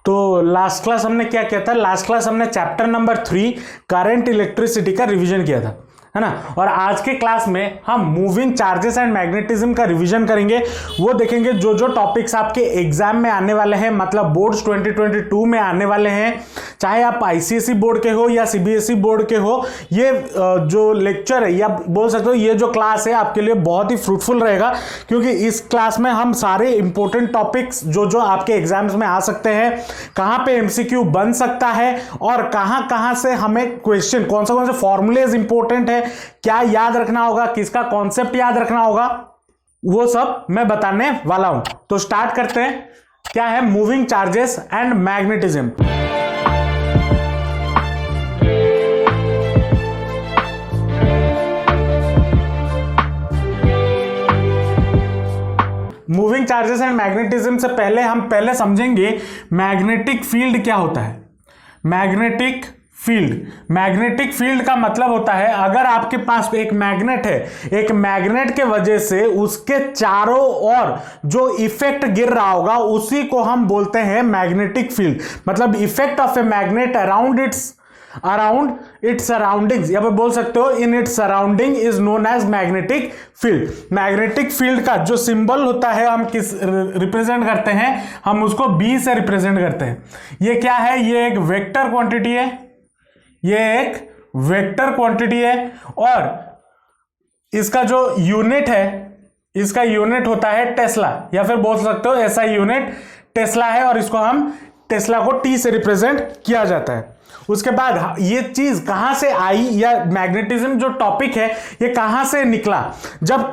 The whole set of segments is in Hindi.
तो लास्ट क्लास हमने क्या किया था, लास्ट क्लास हमने चैप्टर नंबर 3 करंट इलेक्ट्रिसिटी का रिवीजन किया था, है ना। और आज के क्लास में हम मूविंग चार्जेस एंड मैग्नेटिज्म का रिवीजन करेंगे। वो देखेंगे जो जो टॉपिक्स आपके एग्जाम में आने वाले हैं, मतलब बोर्ड्स 2022 में आने वाले हैं, चाहे आप आईसीएसई बोर्ड के हो या सीबीएसई बोर्ड के हो। ये जो लेक्चर है या बोल सकते हो ये जो क्लास है आपके लिए बहुत ही फ्रूटफुल रहेगा, क्योंकि इस क्लास में हम सारे इंपॉर्टेंट टॉपिक्स जो जो आपके एग्जाम्स में आ सकते हैं, कहाँ पे एमसीक्यू बन सकता है और कहाँ कहाँ से हमें क्वेश्चन, कौन से फॉर्मूलेज इंपॉर्टेंट है, क्या याद रखना होगा, किसका कॉन्सेप्ट याद रखना होगा, वो सब मैं बताने वाला हूं। तो स्टार्ट करते हैं। क्या है moving charges and magnetism. Moving charges and magnetism से पहले हम समझेंगे मैग्नेटिक फील्ड क्या होता है। मैग्नेटिक फील्ड का मतलब होता है, अगर आपके पास एक मैग्नेट है, एक मैग्नेट के वजह से उसके चारों ओर जो इफेक्ट गिर रहा होगा उसी को हम बोलते हैं मैग्नेटिक फील्ड। मतलब effect of a magnet around its surroundings, या फिर बोल सकते हो in its surrounding is known as magnetic field. Magnetic field का जो सिंबल होता है हम किस रिप्रेजेंट करते हैं, हम उसको बी से रिप्रेजेंट करते हैं। ये क्या है, ये एक वेक्टर क्वांटिटी है, और इसका जो यूनिट है, इसका यूनिट होता है टेस्ला, या फिर बोल सकते हो ऐसा यूनिट टेस्ला है, और इसको हम टेस्ला को टी से रिप्रेजेंट किया जाता है। उसके बाद ये चीज कहां से आई, या मैग्नेटिज्म जो टॉपिक है ये कहां से निकला, जब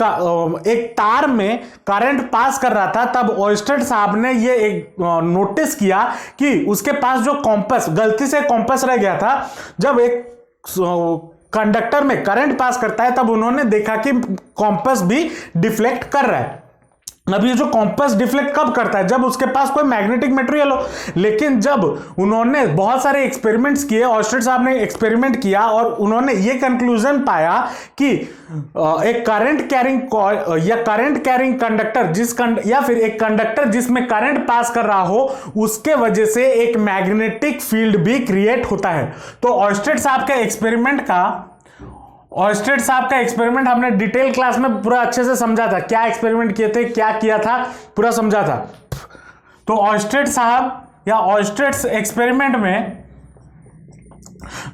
एक तार में करंट पास कर रहा था तब ओयस्टर साहब ने ये एक नोटिस किया कि उसके पास जो कॉम्पस, गलती से कॉम्पस रह गया था, जब एक कंडक्टर में करंट पास करता है तब उन्होंने देखा कि कॉम्पस भी डिफ्लेक्ट कर रहा है। अब ये जो कॉम्पस डिफ्लेक्ट कब करता है, जब उसके पास कोई मैग्नेटिक मटेरियल हो। लेकिन जब उन्होंने बहुत सारे एक्सपेरिमेंट्स किए, ऑयस्टर साहब ने एक्सपेरिमेंट किया और उन्होंने ये कंक्लूजन पाया कि एक करंट कैरिंग कंडक्टर या फिर एक कंडक्टर जिसमें करंट पास कर रहा हो उसके वजह से एक मैग्नेटिक फील्ड भी क्रिएट होता है। तो ऑयस्टर साहब का एक्सपेरिमेंट हमने डिटेल क्लास में पूरा अच्छे से समझा था, क्या एक्सपेरिमेंट किए थे, क्या किया था, पूरा समझा था। तो ऑयस्टर साहब या ऑयस्टर्स एक्सपेरिमेंट में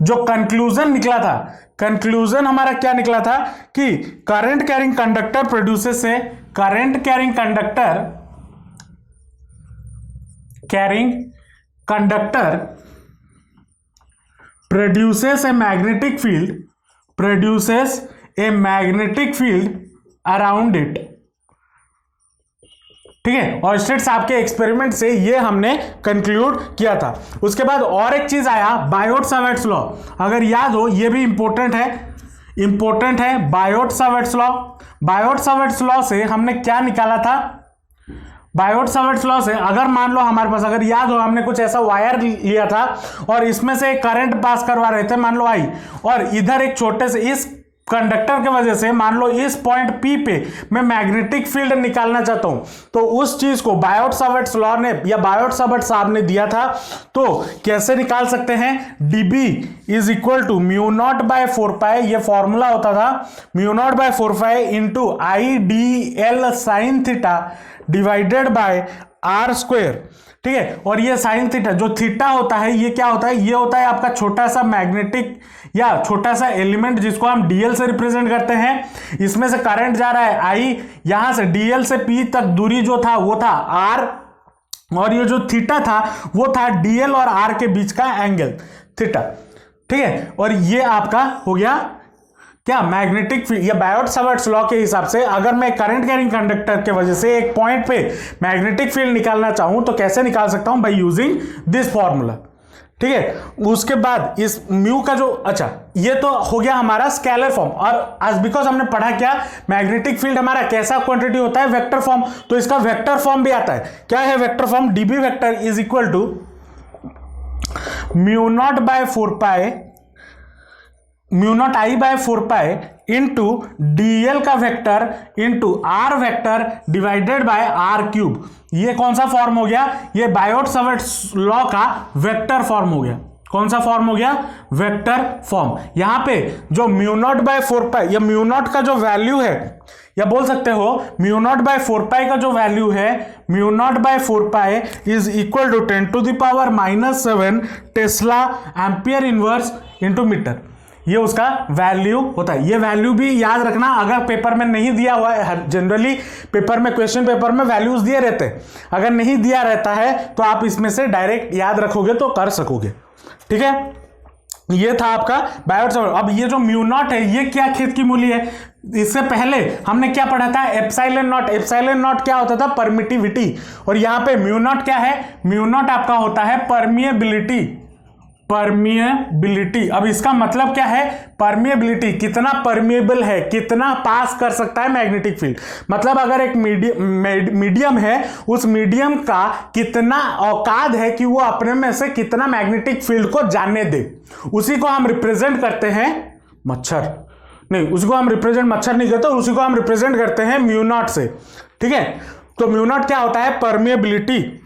जो कंक्लूजन निकला था, कंक्लूजन हमारा क्या निकला था कि current carrying conductor produces a magnetic field around it. ठीक है, ऑयस्टर साहब के एक्सपेरिमेंट से ये हमने कंक्लूड किया था। उसके बाद और एक चीज आया, बायोट-सावर्ट्स लॉ। अगर याद हो ये भी इंपॉर्टेंट है बायोट-सावर्ट्स लॉ से हमने क्या निकाला था, बायोट-सावर्ट्स लॉ से अगर मान लो हमारे पास, अगर याद हो हमने कुछ ऐसा वायर लिया था और इसमें से करंट पास करवा रहे थे, मान लो आई, और इधर एक छोटे से इस कंडक्टर के वजह से मान लो इस पॉइंट P पे मैं मैग्नेटिक फील्ड निकालना चाहता हूं, तो उस चीज को बायोट-सावर्ट्स लॉ ने या बायोट-सावर्ट्स साहब ने दिया था। तो कैसे निकाल सकते हैं, dB इज इक्वल टू μ0/4π, ये फॉर्मूला होता था μ0/4π into IDL sin theta divided by R square. ठीक है, और ये साइन थीटा, जो थीटा होता है ये क्या होता है, ये होता है आपका छोटा सा मैग्नेटिक या छोटा सा एलिमेंट जिसको हम डीएल से रिप्रेजेंट करते हैं। इसमें से करंट जा रहा है आई, यहां से डीएल से पी तक दूरी जो था वो था आर, और ये जो थीटा था वो था डीएल और आर के बीच का एंगल थीटा। ठीक है, और ये आपका हो गया क्या, मैग्नेटिक फील्ड। या बायोट-सावर्ट्स लॉ के हिसाब से अगर मैं करंट कैरिंग कंडक्टर के वजह से एक पॉइंट पे मैग्नेटिक फील्ड निकालना चाहूं तो कैसे निकाल सकता हूं, बाय यूजिंग दिस फॉर्मूला। ठीक है, उसके बाद इस म्यू का जो, अच्छा ये तो हो गया हमारा स्केलर फॉर्म। और आज बिकॉज हमने पढ़ा क्या, मैग्नेटिक फील्ड हमारा कैसा क्वांटिटी होता है, वेक्टर फॉर्म। तो इसका वेक्टर फॉर्म भी आता है, क्या है vector form, DB vector is equal to μ0I/4π into DL का vector into R vector divided by R cube. ये कौन सा फॉर्म हो गया? ये बायोट-सावर्ट्स लॉ का वेक्टर फॉर्म हो गया। कौन सा फॉर्म हो गया? Vector form. यहां पे जो म्यू नॉट बाय 4 पाई, या म्यू नॉट का जो वैल्यू है, या बोल सकते हो म्यू नॉट बाय 4 पाई का जो वैल्यू है, mu naught by 4 pi is equal to 10⁻⁻7 tesla ampere inverse into metre. ये उसका वैल्यू होता है। ये वैल्यू भी याद रखना, अगर पेपर में नहीं दिया हुआ है, जनरली पेपर में, क्वेश्चन पेपर में वैल्यूज दिए रहते हैं, अगर नहीं दिया रहता है तो आप इसमें से डायरेक्ट याद रखोगे तो कर सकोगे। ठीक है, ये था आपका बायोट-सावर्ट। अब ये जो म्यू नॉट है, ये क्या खेद की मूली है? इससे पहले हमने क्या पढ़ा था? Epsilon not. एप्सिलॉन नॉट क्या होता था? परमिटिविटी। और यहां पे म्यू नॉट क्या है? म्यू नॉट आपका होता है परमिएबिलिटी। परमिएबिलिटी, अब इसका मतलब क्या है? परमिएबिलिटी, कितना परमिएबल है, कितना पास कर सकता है मैग्नेटिक फील्ड। मतलब अगर एक मीडियम है, उस मीडियम का कितना औकात है कि वो अपने में से कितना मैग्नेटिक फील्ड को जाने दे। उसी को हम रिप्रेजेंट करते हैं मच्छर, नहीं, उसी को हम रिप्रेजेंट मच्छर नहीं करते, उसी को हम रिप्रेजेंट करते हैं म्यू नॉट से। ठीक है, तो म्यू नॉट क्या होता है? परमिएबिलिटी,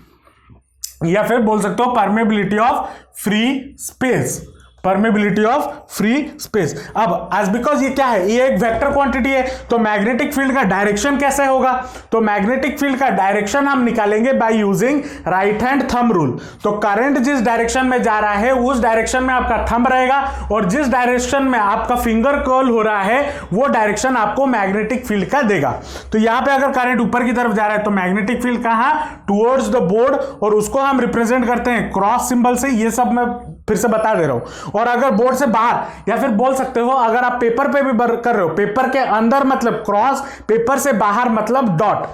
या फिर बोल सकते हो permeability of free space. Permeability of free space. अब एज बिकॉज ये क्या है? ये एक वेक्टर क्वांटिटी है, तो मैग्नेटिक फील्ड का डायरेक्शन कैसे होगा? तो मैग्नेटिक फील्ड का डायरेक्शन हम निकालेंगे by using right hand thumb rule. तो करंट जिस डायरेक्शन में जा रहा है उस डायरेक्शन में आपका थंब रहेगा, और जिस डायरेक्शन में आपका फिंगर कर्ल हो रहा है वो डायरेक्शन आपको मैग्नेटिक फील्ड का देगा। तो यहां पे अगर करंट ऊपर की तरफ जा रहा है तो मैग्नेटिक फील्ड कहां? टुवर्ड्स द बोर्ड, और उसको हम रिप्रेजेंट करते हैं क्रॉस सिंबल से। ये सब मैं फिर से बता दे रहा हूं। और अगर बोर्ड से बाहर, या फिर बोल सकते हो अगर आप पेपर पे भी कर रहे हो, पेपर के अंदर मतलब क्रॉस, पेपर से बाहर मतलब डॉट।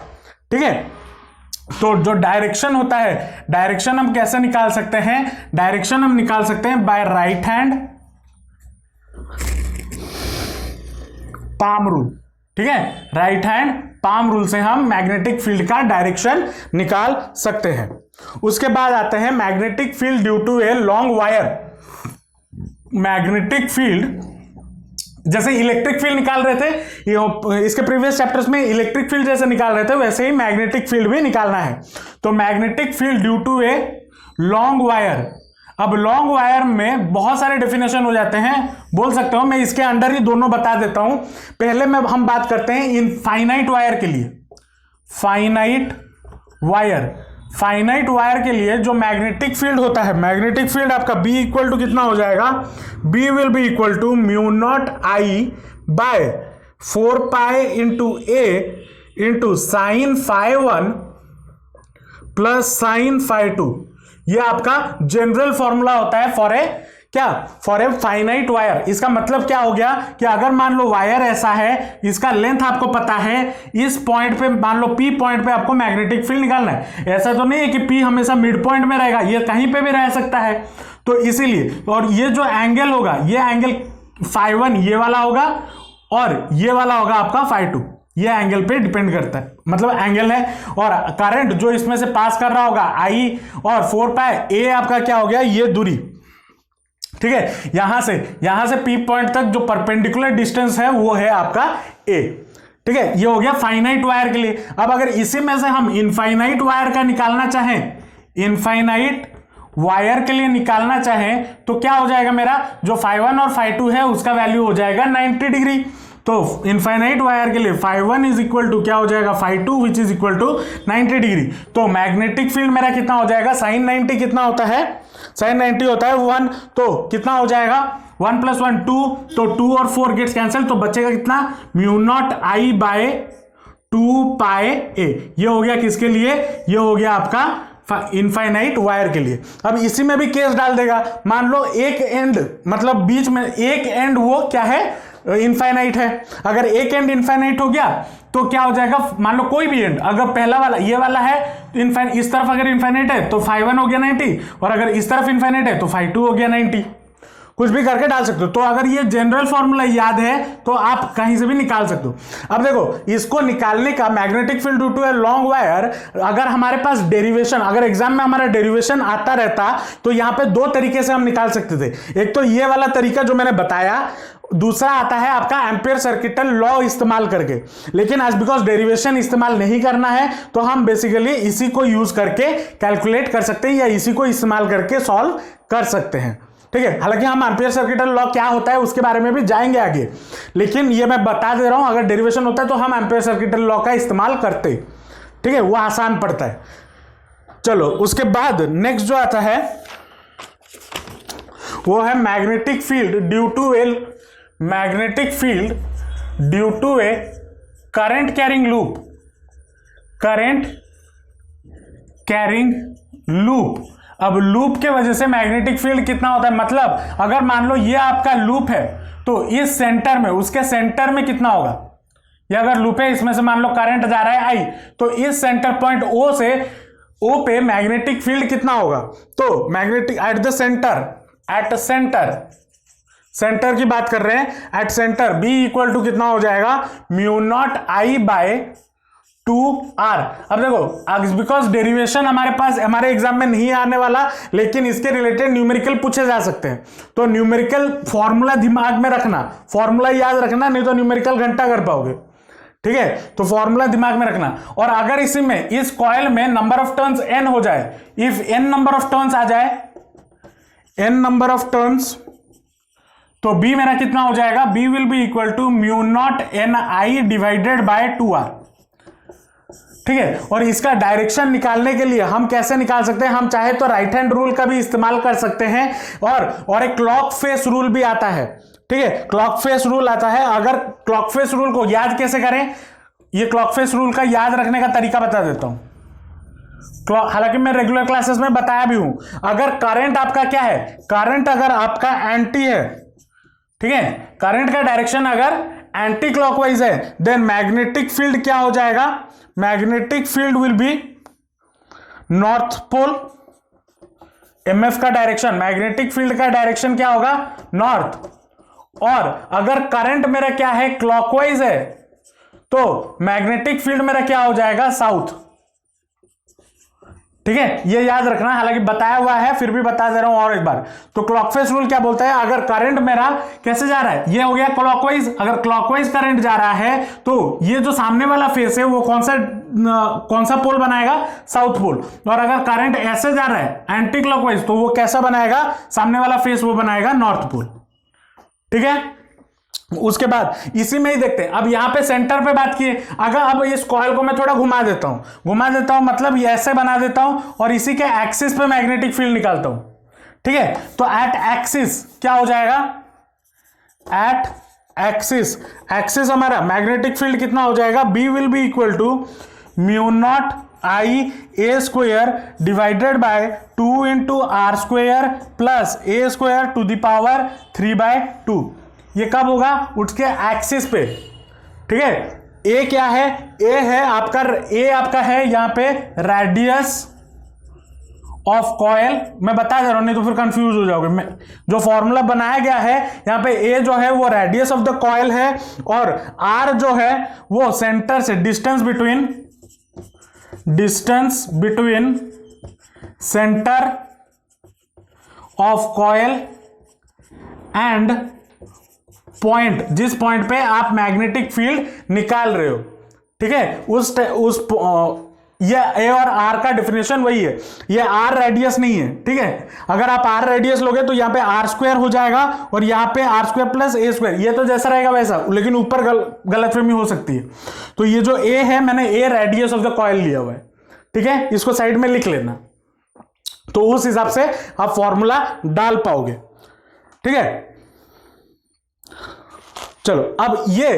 ठीक है, तो जो डायरेक्शन होता है, डायरेक्शन हम कैसे निकाल सकते हैं? डायरेक्शन हम निकाल सकते हैं by right hand palm rule. ठीक है, राइट हैंड पाम रूल से हम मैग्नेटिक फील्ड का डायरेक्शन निकाल सकते हैं। उसके बाद आते हैं magnetic field due to a long wire. Magnetic field, जैसे इलेक्ट्रिक फील्ड निकाल रहे थे, इसके प्रीवियस चैप्टर्स में इलेक्ट्रिक फील्ड जैसे निकाल रहे थे, वैसे ही मैग्नेटिक फील्ड भी निकालना है। तो magnetic field due to a long wire. अब लॉन्ग वायर में बहुत सारे डेफिनेशन हो जाते हैं, बोल सकते हो। मैं इसके अंडर ही दोनों बता देता हूं। पहले में हम बात करते हैं इनफाइनाइट वायर के लिए। फाइनाइट वायर, फाइनाइट वायर के लिए जो मैग्नेटिक फील्ड होता है, मैग्नेटिक फील्ड आपका B इक्वल टू कितना हो जाएगा? B will be equal to mu naught I by 4 pi into A into sine phi 1 plus sine phi 2। ये आपका जनरल फॉर्मूला होता है फॉर ए क्या? For a finite wire. इसका मतलब क्या हो गया कि अगर मान लो वायर ऐसा है, इसका लेंथ आपको पता है, इस पॉइंट पे मान लो P पॉइंट पे आपको मैग्नेटिक फील्ड निकालना है। ऐसा तो नहीं है कि P हमेशा मिड पॉइंट में रहेगा, ये कहीं पे भी रह सकता है। तो इसीलिए, और ये जो एंगल होगा, ये एंगल फाई 1 ये वाला होगा, और ये वाला होगा आपका फाई 2। ये एंगल पे डिपेंड करता है, मतलब एंगल है। और करंट जो इसमें से पास कर रहा होगा I, और 4 पाई A आपका क्या हो गया? ये दूरी। ठीक है, यहां से P पॉइंट तक जो परपेंडिकुलर डिस्टेंस है वो है आपका A। ठीक है, ये हो गया फाइनाइट वायर के लिए। अब अगर इसी में से हम इनफाइनाइट वायर का निकालना चाहें, इनफाइनाइट वायर के लिए निकालना चाहें, तो क्या हो जाएगा? मेरा जो फाई 1 और फाई 2 है उसका वैल्यू हो जाएगा 90 डिग्री। तो इनफाइनाइट वायर के लिए फाई 1 इज इक्वल टू क्या हो जाएगा? Phi 2 which is equal to 90 degree. तो मैग्नेटिक फील्ड मेरा कितना हो जाएगा? साइन 90 कितना होता है? साइन 90 होता है 1, तो कितना हो जाएगा? 1 + 1 2, तो 2 और 4 गेट्स कैंसिल, तो बचेगा कितना? Mu naught I by 2 pi A। ये हो गया किसके लिए? ये हो गया आपका इनफाइनाइट वायर के लिए। अब इसी में भी केस डाल देगा। मान लो एक एंड, मतलब बीच में एक एंड वो क्या है? इनफाइनाइट है। अगर एक एंड इनफाइनाइट हो गया तो क्या हो जाएगा? मान लो कोई भी एंड, अगर पहला वाला ये वाला है इनफाइनाइट, इस तरफ अगर इनफाइनाइट है तो फाई 1 हो गया 90, और अगर इस तरफ इनफाइनाइट है तो फाई 2 हो गया 90। कुछ भी करके डाल सकते हो। तो अगर ये जनरल फॉर्मूला याद है तो आप कहीं से भी निकाल सकते हो। अब देखो इसको निकालने का, magnetic field due to a long wire, अगर हमारे पास डेरिवेशन, अगर एग्जाम में हमारा डेरिवेशन आता रहता तो यहां पे दो तरीके से हम निकाल सकते थे। एक तो ये वाला तरीका जो मैंने बताया, दूसरा आता है आपका एम्पियर सर्किटल लॉ इस्तेमाल करके। लेकिन आज बिकॉज डेरिवेशन इस्तेमाल नहीं करना है तो हम बेसिकली इसी को यूज करके कैलकुलेट कर सकते हैं या इसी को इस्तेमाल करके सॉल्व कर सकते हैं। ठीक है, हालांकि हम एम्पियर सर्किटल लॉ क्या होता है उसके बारे में भी जाएंगे आगे, लेकिन ये मैं बता दे रहा हूं, अगर डेरिवेशन होता है तो हम एम्पियर सर्किटल लॉ का इस्तेमाल करते। ठीक है, वो आसान पड़ता है। चलो उसके बाद नेक्स्ट जो आता है वो है magnetic field due to a current carrying loop. Current carrying loop. अब लूप के वजह से मैग्नेटिक फील्ड कितना होता है, मतलब अगर मान लो ये आपका लूप है तो इस सेंटर में, उसके सेंटर में कितना होगा, ये अगर लूप है इसमें से मान लो करंट जा रहा है आई, तो इस सेंटर पॉइंट ओ से ओ पे मैग्नेटिक फील्ड कितना होगा, तो magnetic at the centre, centre की बात कर रहे हैं, at centre B equal to कितना हो जाएगा, म्यू नॉट आई बाय 2r। अब देखो बिकॉज डेरिवेशन हमारे पास हमारे एग्जाम में नहीं आने वाला, लेकिन इसके रिलेटेड न्यूमेरिकल पूछे जा सकते हैं, तो न्यूमेरिकल फॉर्मूला दिमाग में रखना, फॉर्मूला याद रखना, नहीं तो न्यूमेरिकल घंटा कर पाओगे। ठीक है, तो फॉर्मूला दिमाग में रखना। और अगर इसी में इस कॉइल में नंबर ऑफ टर्न्स n हो जाए, if n number of turns आ जाए, n नंबर ऑफ टर्न्स, तो b मेरा कितना हो जाएगा, b will be equal to mu naught ni divided by 2r। ठीक है, और इसका डायरेक्शन निकालने के लिए हम कैसे निकाल सकते हैं, हम चाहे तो राइट हैंड रूल का भी इस्तेमाल कर सकते हैं, और एक क्लॉक फेस रूल भी आता है। ठीक है, क्लॉक फेस रूल आता है। अगर क्लॉक फेस रूल को याद कैसे करें, ये क्लॉक फेस रूल का याद रखने का तरीका बता देता हूं। हालांकि मैं रेगुलर क्लासेस में बताया भी हूं। अगर करंट आपका क्या है, करंट अगर आपका एंटी है, ठीक है, करंट का डायरेक्शन अगर एंटी क्लॉकवाइज है, देन मैग्नेटिक फील्ड क्या हो जाएगा, magnetic field will be north pole. MF का डायरेक्शन, मैग्नेटिक फील्ड का डायरेक्शन क्या होगा, नॉर्थ। और अगर करंट मेरा क्या है, क्लॉकवाइज है, तो मैग्नेटिक फील्ड मेरा क्या हो जाएगा, साउथ। ठीक है, ये याद रखना, हालांकि बताया हुआ है फिर भी बता दे रहा हूं और एक बार। तो क्लॉकवाइज रूल क्या बोलता है, अगर करंट मेरा कैसे जा रहा है, ये हो गया क्लॉकवाइज, अगर क्लॉकवाइज करंट जा रहा है तो ये जो सामने वाला फेस है वो कौन सा पोल बनाएगा, साउथ पोल। और अगर करंट ऐसे जा रहा है एंटी क्लॉकवाइज, तो वो कैसा बनाएगा, सामने वाला फेस वो बनाएगा नॉर्थ पोल। ठीक है, उसके बाद इसी में ही देखते हैं। अब यहां पे सेंटर पे बात की, अगर अब इस कॉइल को मैं थोड़ा घुमा देता हूं, मतलब ये ऐसे बना देता हूं और इसी के एक्सिस पे मैग्नेटिक फील्ड निकालता हूं। ठीक है, तो एट एक्सिस क्या हो जाएगा, एट एक्सिस हमारा मैग्नेटिक फील्ड कितना हो जाएगा, B will be equal to mu naught I A square divided by 2 into R square plus A square to the power 3/2। ये कब होगा, उसके एक्सिस पे। ठीक है, ए क्या है, ए आपका है यहां पे रेडियस ऑफ कॉइल। मैं बता दे रहा हूं नहीं तो फिर कंफ्यूज हो जाओगे। जो फॉर्मूला बनाया गया है यहां पे ए जो है वो रेडियस ऑफ द कॉइल है, और आर जो है वो सेंटर से distance between centre of coil and point, जिस पॉइंट पे आप मैग्नेटिक फील्ड निकाल रहे हो। ठीक है, ये ए और आर का डेफिनेशन वही है, ये आर रेडियस नहीं है। ठीक है, अगर आप आर रेडियस लोगे तो यहां पे आर स्क्वायर हो जाएगा और यहां पे R square plus A square, ये तो जैसा रहेगा वैसा, लेकिन ऊपर गलतफहमी हो सकती है। तो ये जो ए है, मैंने ए रेडियस ऑफ द कॉइल लिया हुआ है। ठीक है, इसको साइड में लिख लेना, तो उस हिसाब से आप फॉर्मूला डाल पाओगे। ठीक है, चलो अब ये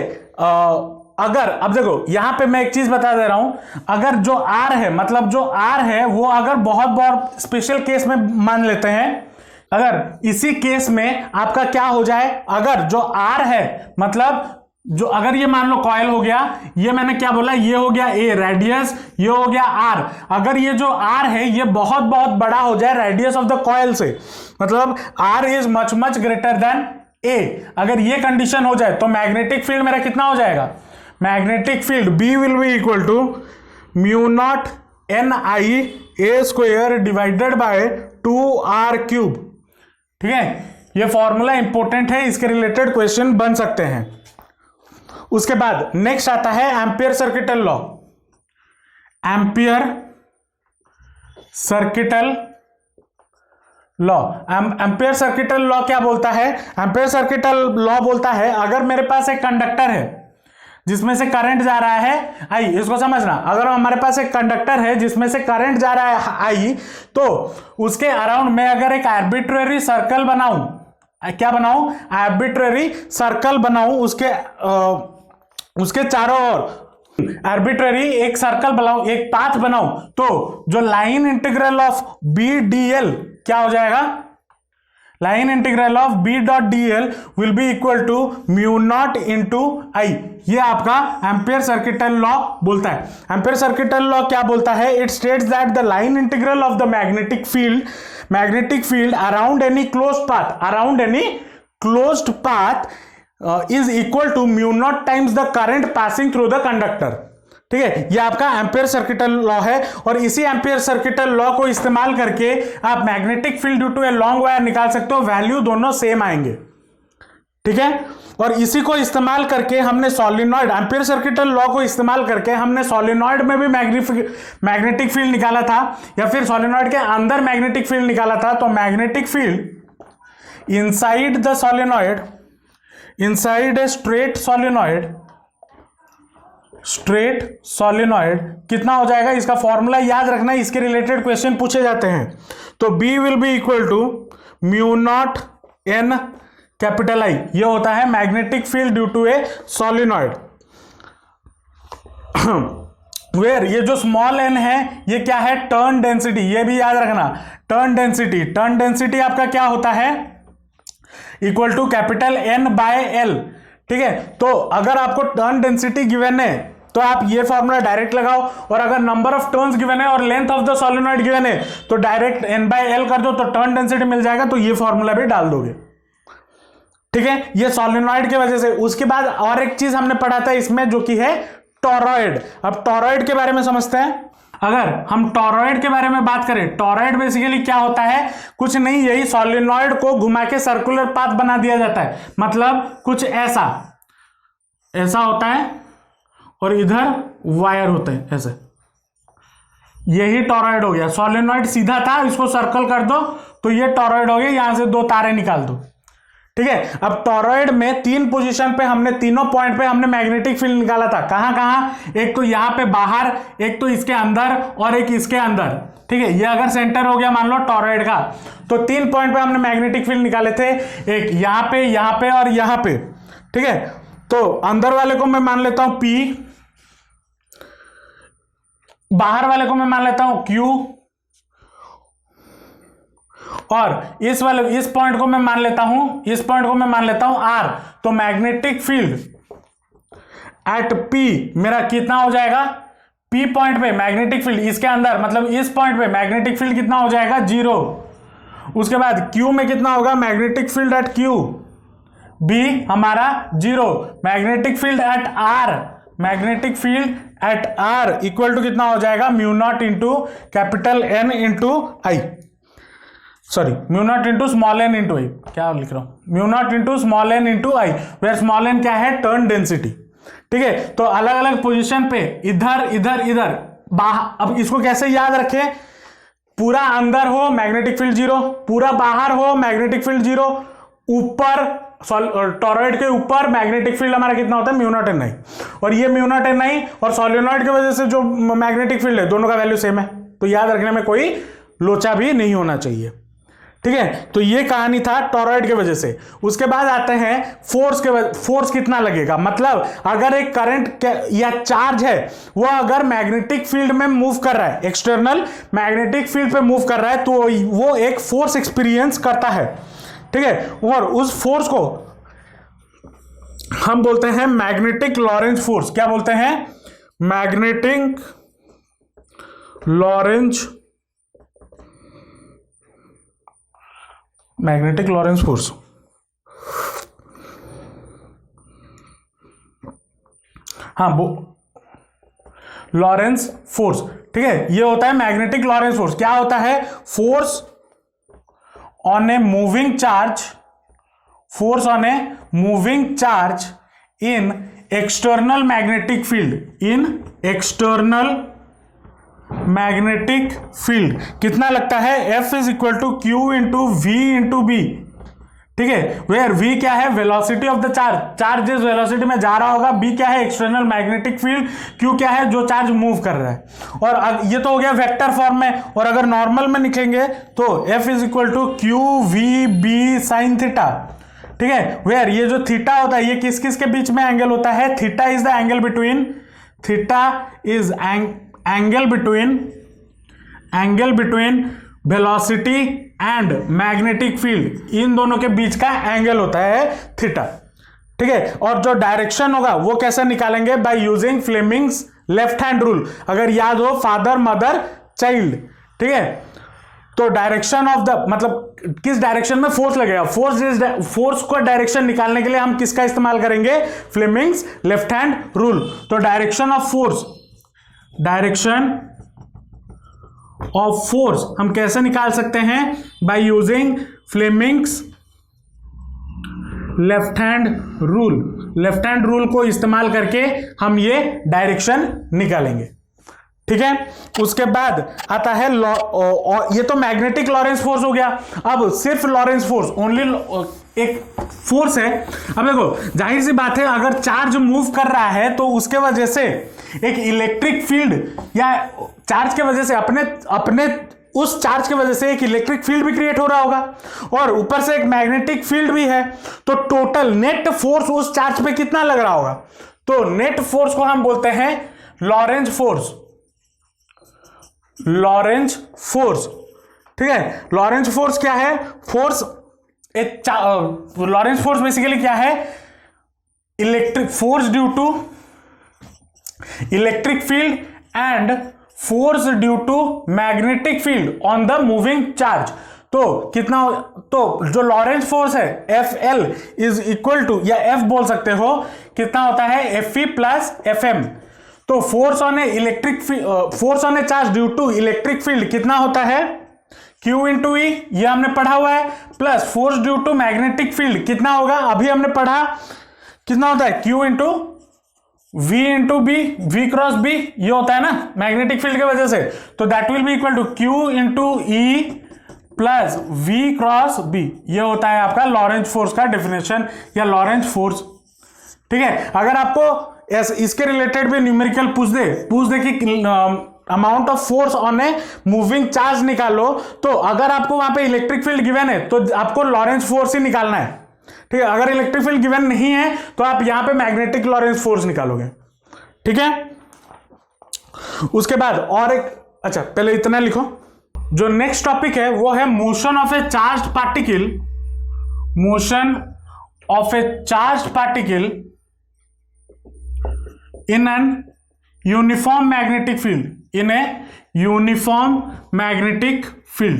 अब देखो यहां पे मैं एक चीज बता दे रहा हूं, अगर जो आर है, मतलब जो आर है वो अगर बहुत स्पेशल केस में मान लेते हैं, अगर इसी केस में आपका क्या हो जाए, अगर जो आर है मतलब जो अगर ये मान लो कॉइल हो गया, ये मैंने क्या बोला, ये हो गया ए रेडियस, ये हो गया आर। अगर ये जो आर है ये बहुत बहुत बड़ा हो जाए रेडियस ऑफ द कॉइल से, मतलब R is much much greater than A, अगर ये कंडीशन हो जाए तो मैग्नेटिक फील्ड मेरा कितना हो जाएगा, magnetic field B will be equal to mu naught N I A square divided by 2r cube. ठीक है, ये फॉर्मूला इंपॉर्टेंट है, इसके रिलेटेड क्वेश्चन बन सकते हैं। उसके बाद नेक्स्ट आता है ampere circuital law. Ampere circuital law, ampere circuital law क्या बोलता है, एम्पियर सर्किटल लॉ बोलता है अगर मेरे पास एक कंडक्टर है जिसमें से करंट जा रहा है आई, इसको समझना, अगर हमारे पास एक कंडक्टर है जिसमें से करंट जा रहा है आई, तो उसके अराउंड मैं अगर एक आर्बिट्रेरी सर्कल बनाऊं, क्या बनाऊं, आर्बिट्रेरी सर्कल बनाऊं, उसके चारों ओर आर्बिट्रेरी एक सर्कल बनाऊं, एक पाथ बनाऊं, तो जो line integral of B D L क्या हो जाएगा, line integral of B dot D L will be equal to mu naught into I. ये आपका एम्पियर सर्किटल लॉ बोलता है। एम्पियर सर्किटल लॉ क्या बोलता है, it states that the line integral of the magnetic field around any closed path is equal to mu naught times the current passing through the conductor. ठीक है, ये आपका एम्पियर सर्किटल लॉ है, और इसी एम्पियर सर्किटल लॉ को इस्तेमाल करके आप magnetic field due to a long wire निकाल सकते हो, वैल्यू दोनों सेम आएंगे। ठीक है, और इसी को इस्तेमाल करके हमने सॉलिनॉइड, एम्पियर सर्किटल लॉ को इस्तेमाल करके हमने सॉलिनॉइड में भी मैग्नेटिक फील्ड निकाला था, या फिर सॉलिनॉइड के अंदर मैग्नेटिक फील्ड निकाला था। तो magnetic field inside the solenoid, inside a straight solenoid कितना हो जाएगा, इसका फॉर्मूला याद रखना, इसके रिलेटेड क्वेश्चन पूछे जाते हैं। तो B will be equal to mu naught N capital I, ये होता है magnetic field due to a solenoid. Where ये जो स्मॉल n है ये क्या है, टर्न डेंसिटी, ये भी याद रखना, टर्न डेंसिटी आपका क्या होता है, equal to capital N by L। ठीक है, तो अगर आपको टर्न डेंसिटी गिवन है तो आप ये फॉर्मूला डायरेक्ट लगाओ, और अगर नंबर ऑफ टर्न्स गिवन है और length of the solenoid given है तो डायरेक्ट N बाय L कर दो, तो टर्न डेंसिटी मिल जाएगा, तो ये फॉर्मूला भी डाल दोगे। ठीक है, ये सॉलिनॉइड की वजह से। उसके बाद और एक चीज हमने पढ़ा था इसमें जो कि है टॉरॉइड। अब टॉरॉइड के बारे में समझते हैं। अगर हम टॉरॉइड के बारे में बात करें, टॉरॉइड बेसिकली क्या होता है, कुछ नहीं, यही सॉलिनॉइड को घुमा के सर्कुलर पाथ बना दिया जाता है, मतलब कुछ ऐसा होता है और इधर वायर होते हैं ऐसे, यही टॉरॉइड हो गया। सॉलिनॉइड सीधा था, इसको सर्कल कर दो तो ये टॉरॉइड हो गया, यहां से 2 तारे निकाल दो। ठीक है, अब टॉरॉइड में 3 पोजीशन पे हमने, तीनों पॉइंट पे हमने मैग्नेटिक फील्ड निकाला था। कहां, एक तो यहां पे बाहर, एक तो इसके अंदर और एक इसके अंदर। ठीक है, ये अगर सेंटर हो गया मान लो टॉरॉइड का, तो 3 पॉइंट पे हमने मैग्नेटिक फील्ड निकाले थे, एक यहां पे और यहां पे। ठीक है, तो अंदर वाले को मैं मान लेता हूं P, बाहर वाले को मैं मान लेता हूं Q, और इस पॉइंट को मैं मान लेता हूं R। तो मैग्नेटिक फील्ड एट P मेरा कितना हो जाएगा, P पॉइंट पे मैग्नेटिक फील्ड, इसके अंदर मतलब इस पॉइंट पे मैग्नेटिक फील्ड कितना हो जाएगा, 0। उसके बाद Q में कितना होगा, magnetic field at Q, B हमारा 0। Magnetic field at R equal to कितना हो जाएगा, mu naught into capital N into I, sorry mu naught into small n into I, क्या लिख रहा हूं, mu naught into small n into I, where small n क्या है, टर्न डेंसिटी। ठीक है, तो अलग अलग पोजीशन पे इधर बाहर। अब इसको कैसे याद रखें, पूरा अंदर हो मैग्नेटिक फील्ड 0, पूरा बाहर हो मैग्नेटिक फील्ड 0, ऊपर टॉरॉइड के ऊपर मैग्नेटिक फील्ड हमारा कितना होता है, म्यू नॉट एन आई, और ये म्यू नॉट एन आई और सॉलिनॉइड की वजह से जो मैग्नेटिक फील्ड है दोनों का वैल्यू सेम है, तो याद रखने में कोई लोचा भी नहीं होना चाहिए। ठीक है, तो ये कहानी था टॉरॉइड की वजह से। उसके बाद आते हैं फोर्स कितना लगेगा, मतलब अगर एक करंट या चार्ज है वो अगर मैग्नेटिक फील्ड में मूव कर रहा है, एक्सटर्नल मैग्नेटिक फील्ड पे मूव कर रहा है, तो वो एक फोर्स एक्सपीरियंस करता है। ठीक है, और उस फोर्स को हम बोलते हैं मैग्नेटिक लॉरेंज फोर्स। क्या बोलते हैं? Magnetic Lorentz force. हाँ, वो लॉरेंज फोर्स, ठीक है, ये होता है मैग्नेटिक लॉरेंज फोर्स। क्या होता है? Force on a moving charge in external magnetic field. कितना लगता है? F is equal to Q into V into B, ठीक है, वेयर V क्या है? वेलोसिटी ऑफ द चार्ज जिस वेलोसिटी में जा रहा होगा। B क्या है? External magnetic field. Q क्या है? जो चार्ज मूव कर रहा है। और ये तो हो गया वेक्टर फॉर्म में, और अगर नॉर्मल में लिखेंगे तो F is equal to Q V B sine theta, ठीक है, वेयर ये जो थीटा होता है ये किस किस के बीच में एंगल होता है? Theta is the angle between velocity and magnetic field, इन दोनों के बीच का एंगल होता है थीटा, ठीक है। और जो डायरेक्शन होगा वो कैसे निकालेंगे? By using Fleming's left hand rule. अगर याद हो, फादर मदर चाइल्ड, ठीक है। तो डायरेक्शन ऑफ द, मतलब किस डायरेक्शन में फोर्स लगेगा, फोर्स को डायरेक्शन निकालने के लिए हम किसका इस्तेमाल करेंगे? Fleming's left hand rule. तो डायरेक्शन ऑफ फोर्स हम कैसे निकाल सकते हैं? By using Fleming's left hand rule को इस्तेमाल करके हम ये डायरेक्शन निकालेंगे, ठीक है। उसके बाद आता है ये तो मैग्नेटिक लॉरेंज फोर्स हो गया। अब सिर्फ लॉरेंज फोर्स, ओनली एक फोर्स है। अब देखो, जाहिर सी बात है, अगर चार्ज मूव कर रहा है तो उसके वजह से एक इलेक्ट्रिक फील्ड, या चार्ज के वजह से अपने उस चार्ज की वजह से एक इलेक्ट्रिक फील्ड भी क्रिएट हो रहा होगा, और ऊपर से एक मैग्नेटिक फील्ड भी है। तो टोटल नेट फोर्स उस चार्ज पे कितना लग रहा होगा? तो नेट फोर्स को हम बोलते हैं लॉरेंज फोर्स, ठीक है। लॉरेंज फोर्स क्या है? लॉरेंज फोर्स बेसिकली क्या है? Electric force due to electric field and force due to magnetic field on the moving charge. तो कितना, तो जो लॉरेंज फोर्स है FL इज इक्वल टू, या F बोल सकते हो, कितना होता है? FE plus FM। तो force on a charge due to electric field कितना होता है? Q इंटू E, ये हमने पढ़ा हुआ है, plus force due to magnetic field कितना होगा? अभी हमने पढ़ा, कितना होता है? Q into V into B, V cross B, ये होता है ना मैग्नेटिक फील्ड की वजह से। तो that will be equal to Q into E plus V cross B। ये होता है आपका लॉरेंज फोर्स का डेफिनेशन, या लॉरेंज फोर्स, ठीक है। अगर आपको इसके रिलेटेड भी न्यूमेरिकल पूछ दे कि amount of force on a moving charge निकालो, तो अगर आपको वहां पे इलेक्ट्रिक फील्ड गिवन है तो आपको लॉरेंज फोर्स ही निकालना है, ठीक है। अगर इलेक्ट्रिक फील्ड गिवन नहीं है तो आप यहां पे मैग्नेटिक लॉरेंज फोर्स निकालोगे, ठीक है। उसके बाद और एक, अच्छा पहले इतना लिखो। जो नेक्स्ट टॉपिक है वो है motion of a charge particle in an uniform magnetic field।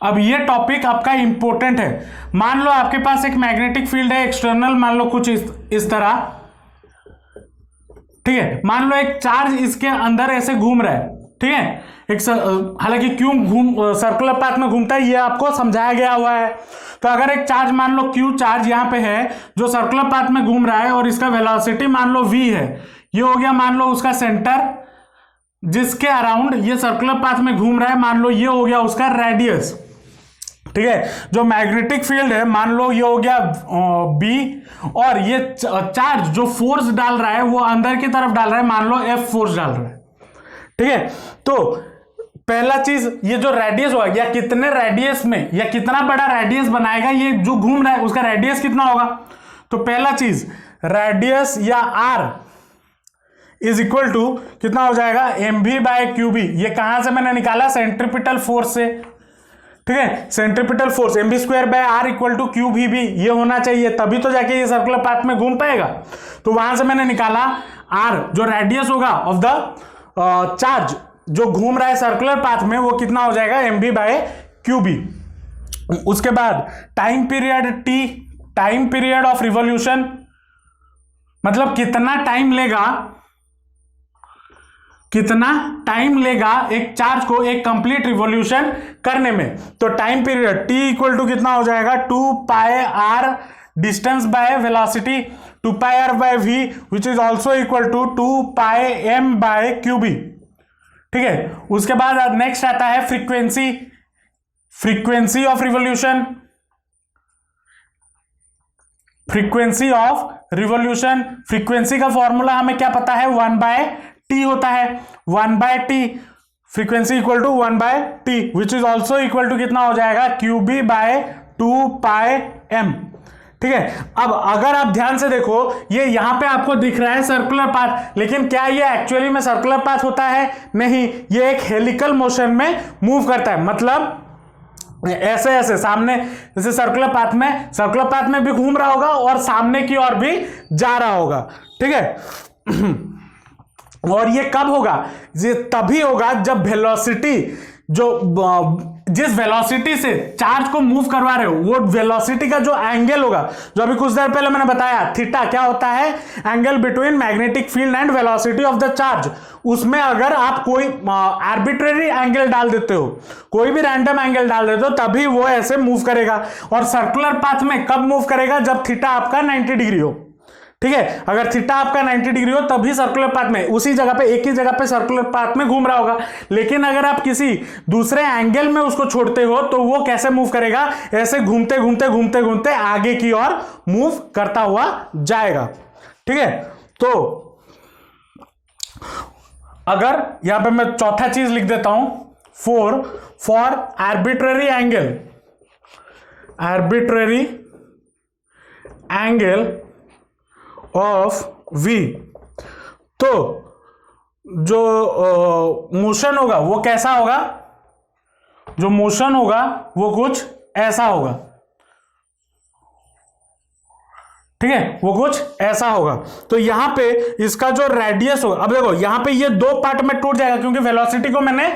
अब ये टॉपिक आपका इंपॉर्टेंट है। मान लो आपके पास एक मैग्नेटिक फील्ड है एक्सटर्नल, मान लो कुछ इस तरह, ठीक है। मान लो एक चार्ज इसके अंदर ऐसे घूम रहा है, ठीक है। हालांकि क्यों सर्कुलर पाथ में घूमता है ये आपको समझाया गया हुआ है। तो अगर एक चार्ज, मान लो Q चार्ज यहां पे है जो सर्कुलर पाथ में घूम रहा है, और इसका वेलोसिटी मान लो V है, ये हो गया मान लो उसका सेंटर जिसके अराउंड ये सर्कुलर पाथ में घूम रहा है, मान लो ये हो गया उसका रेडियस, ठीक है। जो मैग्नेटिक फील्ड है मान लो ये हो गया B, और ये चार्ज जो फोर्स डाल रहा है वो अंदर की तरफ डाल रहा है, मान लो F फोर्स डाल रहा है, ठीक है। तो पहला चीज, ये जो रेडियस होगा, या कितने रेडियस में, या कितना बड़ा रेडियस बनाएगा ये जो घूम रहा है, उसका रेडियस कितना होगा। तो पहला चीज रेडियस या R इज इक्वल टू कितना हो जाएगा? mv by QB. ये कहां से मैंने निकाला? सेंट्रीपिटल फोर्स से, ठीक है। Centripetal force mv²/r equal to QVB ये होना चाहिए, तभी तो जाके ये सर्कुलर पाथ में घूम पाएगा। तो वहां से मैंने निकाला r जो रेडियस होगा ऑफ द चार्ज जो घूम रहा है सर्कुलर पाथ में वो कितना हो जाएगा mv/QB। उसके बाद time period t, time period of revolution मतलब कितना टाइम लेगा एक चार्ज को एक कंप्लीट रिवॉल्यूशन करने में। तो time period t equal to कितना हो जाएगा 2πr distance by velocity 2πr/v which is also equal to 2πm/QB। ठीक है। उसके बाद नेक्स्ट आता है फ्रीक्वेंसी ऑफ रिवॉल्यूशन। फ्रीक्वेंसी का फॉर्मूला हमें क्या पता है 1/t होता है। 1/t frequency equal to 1/t which is also equal to कितना हो जाएगा QB/2πm। ठीक है। अब अगर आप ध्यान से देखो ये यहां पे आपको दिख रहा है सर्कुलर पाथ, लेकिन क्या ये एक्चुअली में सर्कुलर पाथ होता है? नहीं, ये एक हेलिकल मोशन में मूव करता है। मतलब ऐसे सामने जैसे सर्कुलर पाथ में भी घूम रहा होगा और सामने की ओर भी जा रहा होगा। ठीक है। और ये कब होगा? ये तभी होगा जब वेलोसिटी जिस वेलोसिटी से चार्ज को मूव करवा रहे हो वो वेलोसिटी का जो एंगल होगा, जो अभी कुछ देर पहले मैंने बताया थीटा क्या होता है, angle between magnetic field and velocity of the charge. उसमें अगर आप कोई आर्बिट्रेरी एंगल डाल देते हो, कोई भी रैंडम एंगल डाल देते हो, तभी वो ऐसे मूव करेगा। और सर्कुलर पाथ में कब मूव करेगा? जब थीटा आपका 90 डिग्री हो। ठीक है। अगर थीटा आपका 90 डिग्री हो तभी सर्कुलर पाथ में उसी जगह पे एक ही जगह पे सर्कुलर पाथ में घूम रहा होगा। लेकिन अगर आप किसी दूसरे एंगल में उसको छोड़ते हो तो वो कैसे मूव करेगा? ऐसे घूमते घूमते आगे की ओर मूव करता हुआ जाएगा। ठीक है। तो अगर यहां पे मैं चौथा चीज लिख देता हूं for arbitrary angle of v, तो जो मोशन होगा वो कैसा होगा? जो मोशन होगा वो कुछ ऐसा होगा। ठीक है। वो कुछ ऐसा होगा। तो यहां पे इसका जो रेडियस होगा, अब देखो यहां पे ये दो पार्ट में टूट जाएगा क्योंकि वेलोसिटी को मैंने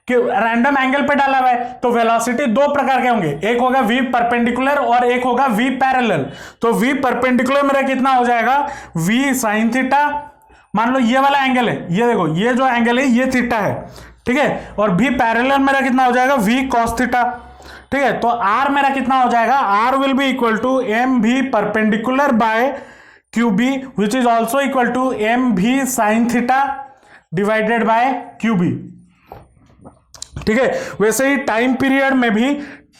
रैंडम एंगल पे डाला हुआ है। तो वेलोसिटी दो प्रकार के होंगे, एक होगा v परपेंडिकुलर और एक होगा v पैरेलल। तो v परपेंडिकुलर मेरा कितना हो जाएगा v साइन थीटा। मान लो ये वाला एंगल है, ये देखो ये जो एंगल है ये थीटा है। ठीक है। और v पैरेलल मेरा कितना हो जाएगा v cos थीटा। ठीक है। तो r मेरा कितना हो जाएगा r will be equal to mv perpendicular by QB which is also equal to mv sine theta divided by QB। ठीक है। वैसे ही टाइम पीरियड में भी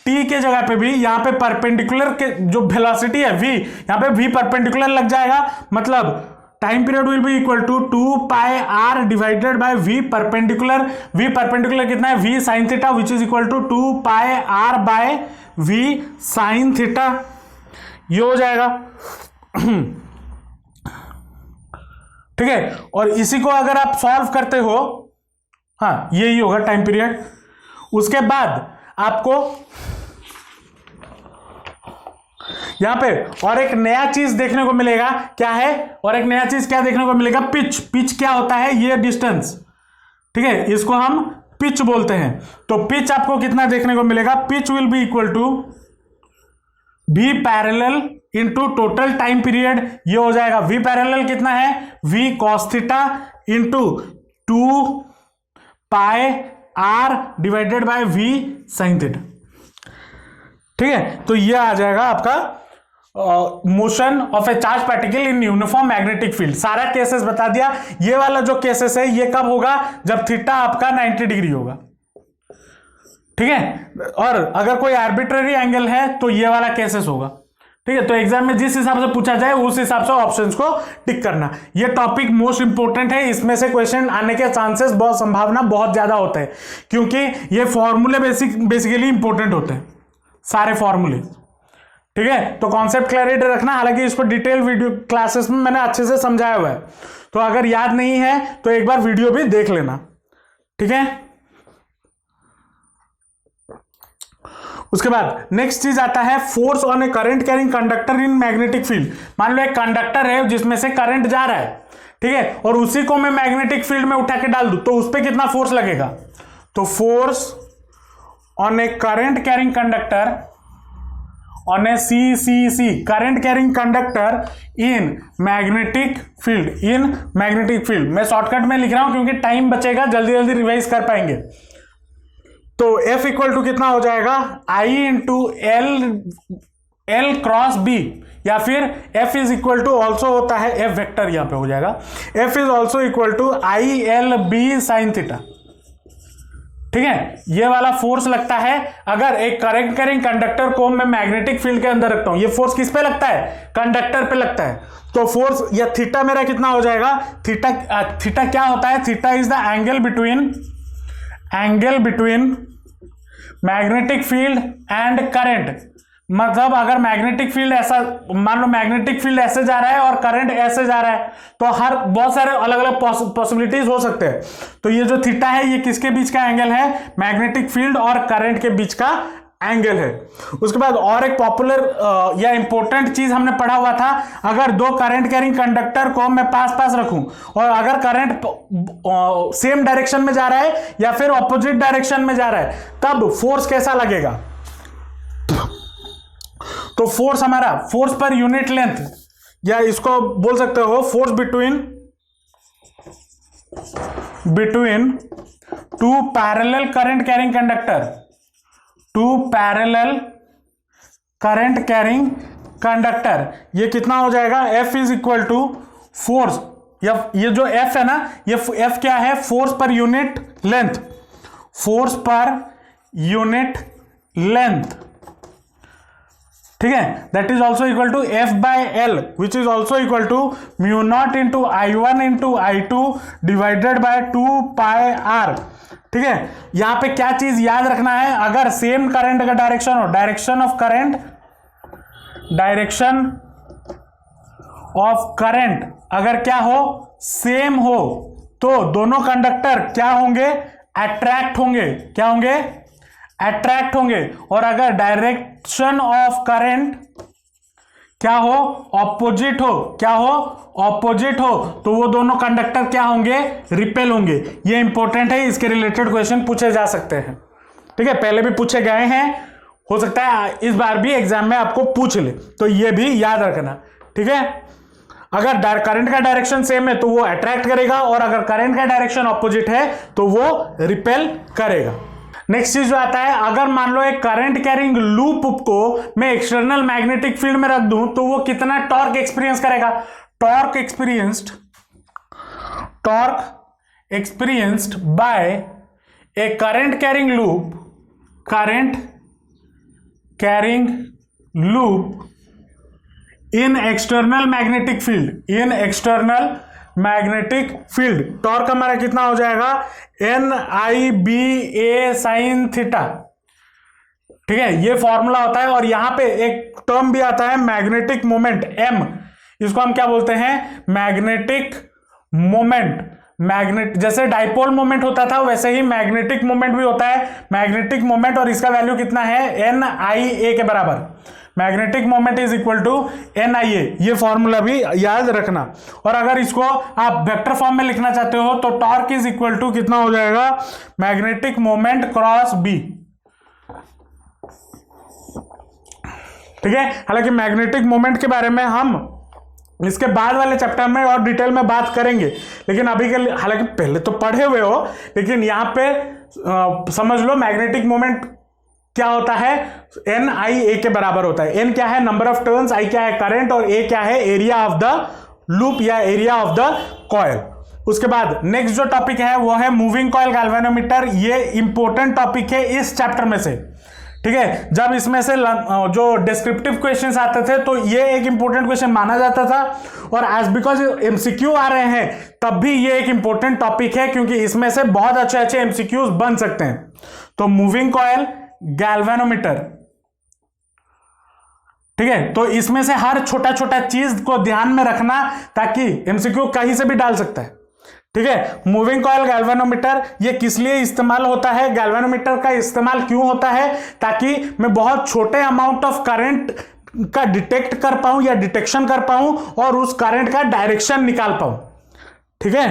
t के जगह पे भी यहां पे परपेंडिकुलर के जो वेलोसिटी है v, यहां पे v परपेंडिकुलर लग जाएगा। मतलब time period will be equal to 2πr divided by v perpendicular. v perpendicular कितना है v sine theta which is equal to 2πr by v sine theta. ये हो जाएगा। ठीक है। और इसी को अगर आप सॉल्व करते हो, हाँ यही होगा टाइम पीरियड। उसके बाद आपको यहां पे और एक नया चीज देखने को मिलेगा। क्या है? और एक नया चीज क्या देखने को मिलेगा? पिच क्या होता है? ये डिस्टेंस। ठीक है। इसको हम पिच बोलते हैं। तो पिच आपको कितना देखने को मिलेगा? Pitch will be equal to v parallel into total time period. ये हो जाएगा v पैरेलल कितना है v cos theta into 2πr divided by v sine theta. ठीक है। तो ये आ जाएगा आपका motion of a charge particle in uniform magnetic field. सारा केसेस बता दिया। ये वाला जो केसेस है ये कब होगा? जब थीटा आपका 90 डिग्री होगा। ठीक है। और अगर कोई आर्बिट्रेरी एंगल है तो ये वाला केसेस होगा। ठीक है। तो एग्जाम में जिस हिसाब से पूछा जाए उस हिसाब से ऑप्शंस को टिक करना। ये टॉपिक मोस्ट इंपोर्टेंट है, इसमें से क्वेश्चन आने के चांसेस बहुत संभावना बहुत ज्यादा होता है क्योंकि ये फॉर्मूले बेसिकली इंपॉर्टेंट होते हैं सारे फॉर्मूले। ठीक है। तो कॉन्सेप्ट क्लैरिटी रखना। हालांकि इसको डिटेल वीडियो क्लासेस में मैंने अच्छे से समझाया हुआ है, तो अगर याद नहीं है तो एक बार वीडियो भी देख लेना। ठीक है। उसके बाद नेक्स्ट चीज आता है force on A current carrying conductor in magnetic field. मान लो एक कंडक्टर है जिसमें से करंट जा रहा है, ठीक है, और उसी को मैं मैग्नेटिक फील्ड में उठा के डाल दूं तो उस पर कितना फोर्स लगेगा? तो force on A current carrying conductor on A CCC current carrying conductor in magnetic field, मैं शॉर्टकट में लिख रहा हूं क्योंकि टाइम बचेगा, जल्दी जल्दी रिवाइज कर पाएंगे। तो F इक्वल टू कितना हो जाएगा? I into L cross B, या फिर F is equal to also होता है F वेक्टर, यहां पे हो जाएगा F is also equal to ILB sine theta. ठीक है, ये वाला फोर्स लगता है अगर एक करंट कैरिंग कंडक्टर को मैं मैग्नेटिक फील्ड के अंदर रखता हूं। ये फोर्स किस पे लगता है? कंडक्टर पे लगता है। तो फोर्स या थीटा मेरा कितना हो जाएगा? थीटा क्या होता है? Theta is the angle between magnetic field and current. मतलब अगर मैग्नेटिक फील्ड ऐसा, मान लो मैग्नेटिक फील्ड ऐसे जा रहा है और करंट ऐसे जा रहा है, तो हर बहुत सारे अलग अलग पॉसिबिलिटीज हो सकते हैं। तो ये जो थीटा है ये किसके बीच का एंगल है? मैग्नेटिक फील्ड और करंट के बीच का एंगल है। उसके बाद और एक पॉपुलर या इंपॉर्टेंट चीज हमने पढ़ा हुआ था, अगर दो करंट कैरिंग कंडक्टर को मैं पास पास रखूं और अगर करंट सेम डायरेक्शन में जा रहा है या फिर ऑपोजिट डायरेक्शन में जा रहा है, तब फोर्स कैसा लगेगा? तो फोर्स हमारा फोर्स पर यूनिट लेंथ, या इसको बोल सकते हो force between two parallel current carrying conductor, two parallel current carrying conductor, ये कितना हो जाएगा? F is equal to force, ये जो F है ना, ये F क्या है? Force per unit length, force per unit length, ठीक है, that is also equal to F by L which is also equal to mu naught into I1 into I2 divided by 2 pi R। ठीक है, यहां पे क्या चीज याद रखना है? अगर सेम करंट का डायरेक्शन हो, डायरेक्शन ऑफ करंट अगर क्या हो? सेम हो, तो दोनों कंडक्टर क्या होंगे? अट्रैक्ट होंगे। क्या होंगे? अट्रैक्ट होंगे। और अगर डायरेक्शन ऑफ करंट क्या हो? ऑपोजिट हो। क्या हो? ऑपोजिट हो, तो वो दोनों कंडक्टर क्या होंगे? रिपेल होंगे। ये इंपॉर्टेंट है, इसके रिलेटेड क्वेश्चन पूछे जा सकते हैं। ठीक है, पहले भी पूछे गए हैं, हो सकता है इस बार भी एग्जाम में आपको पूछ ले, तो ये भी याद रखना। ठीक है, अगर करंट का डायरेक्शन सेम है तो वो अट्रैक्ट करेगा, और अगर करंट का डायरेक्शन ऑपोजिट है तो वो रिपेल करेगा। नेक्स्ट चीज जो आता है, अगर मान लो एक करंट कैरिंग लूप को मैं एक्सटर्नल मैग्नेटिक फील्ड में रख दूं तो वो कितना टॉर्क एक्सपीरियंस करेगा? Torque experienced bye A current carrying loop in external magnetic field, torque हमारा कितना हो जाएगा? NIBA sign theta. ठीक है, ये फॉर्मूला होता है। और यहां पे एक टर्म भी आता है मैग्नेटिक मोमेंट, M, इसको हम क्या बोलते हैं? Magnetic moment. जैसे डाइपोल मोमेंट होता था वैसे ही मैग्नेटिक मोमेंट भी होता है, मैग्नेटिक मोमेंट, और इसका वैल्यू कितना है? NIA के बराबर। Magnetic moment is equal to NIA, ये फॉर्मूला भी याद रखना। और अगर इसको आप वेक्टर फॉर्म में लिखना चाहते हो तो टॉर्क इज इक्वल टू कितना हो जाएगा? Magnetic moment cross B। ठीक है, हालांकि मैग्नेटिक मोमेंट के बारे में हम इसके बाद वाले चैप्टर में और डिटेल में बात करेंगे, लेकिन अभी के लिए, हालांकि पहले तो पढ़े हुए हो, लेकिन यहां पे समझ लो मैग्नेटिक मोमेंट क्या होता है? NIA के बराबर होता है। N क्या है? नंबर ऑफ टर्न्स, I क्या है? करंट, और A क्या है? एरिया ऑफ द लूप या एरिया ऑफ द कॉइल। उसके बाद नेक्स्ट जो टॉपिक है वो है मूविंग कॉइल गैल्वेनोमीटर। ये इंपॉर्टेंट टॉपिक है इस चैप्टर में से। ठीक है, जब इसमें से जो डिस्क्रिप्टिव क्वेश्चंस आते थे तो ये एक इंपॉर्टेंट क्वेश्चन माना जाता था, और एज बिकॉज MCQ आ रहे हैं तब भी ये एक इंपॉर्टेंट टॉपिक है, क्योंकि इसमें से बहुत अच्छे MCQs बन सकते हैं। तो मूविंग कॉइल गैल्वेनोमीटर, ठीक है, तो इसमें से हर छोटा छोटा चीज को ध्यान में रखना, ताकि MCQ कहीं से भी डाल सकता है। ठीक है। मूविंग कॉइल गैल्वेनोमीटर ये किस लिए इस्तेमाल होता है, गैल्वेनोमीटर का इस्तेमाल क्यों होता है, ताकि मैं बहुत छोटे अमाउंट ऑफ करंट का डिटेक्ट कर पाऊं या डिटेक्शन कर पाऊं और उस करंट का डायरेक्शन निकाल पाऊं। ठीक है,